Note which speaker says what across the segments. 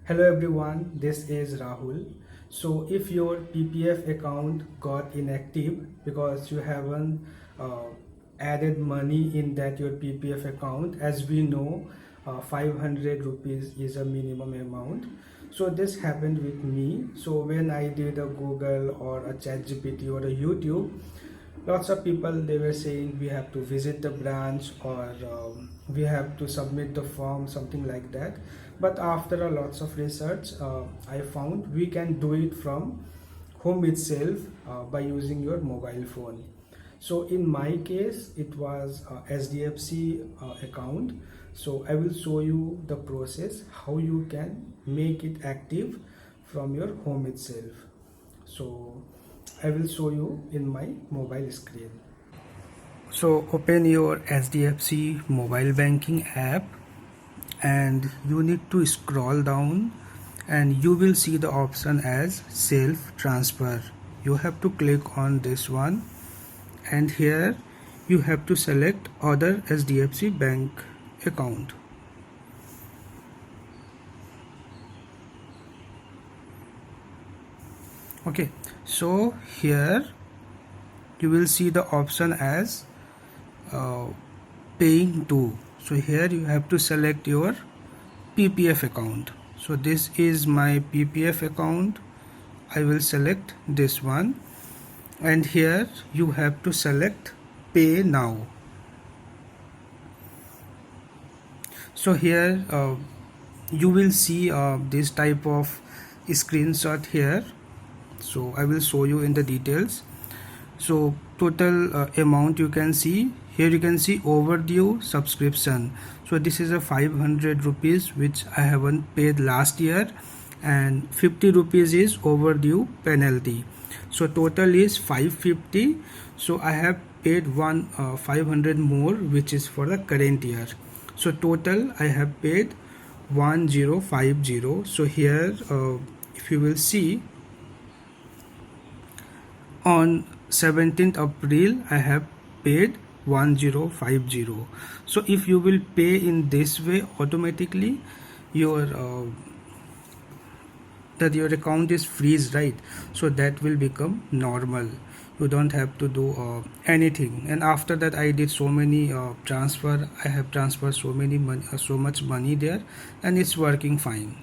Speaker 1: Hello everyone, this is Rahul. So if your PPF account got inactive because you haven't added money in that your PPF account, as we know 500 rupees is a minimum amount. So this happened with me. So when I did a Google or a ChatGPT or a YouTube, lots of people, they were saying we have to visit the branch or we have to submit the form, something like that. But after a lots of research, I found we can do it from home itself by using your mobile phone. So in my case it was HDFC account. So I will show you the process how you can make it active from your home itself. So I will show you in my mobile screen. So open your HDFC mobile banking app and you need to scroll down and you will see the option as self transfer. You have to click on this one and here you have to select other HDFC bank account. Okay, so here you will see the option as paying to. So here you have to select your PPF account. So this is my PPF account. I will select this one and here you have to select pay now. So here you will see this type of screenshot here. So I will show you in the details. So total amount you can see here, you can see overdue subscription. So this is a 500 rupees which I haven't paid last year and 50 rupees is overdue penalty. So total is 550. So I have paid 500 more which is for the current year. So total I have paid 1050. So here if you will see, on 17th April I have paid 1050. So if you will pay in this way, automatically your that your account is freeze, right? So that will become normal. You don't have to do anything. And after that I did so many transfer. I have transferred so much money there and it's working fine.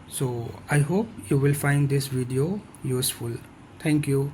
Speaker 1: So I hope you will find this video useful. Thank you.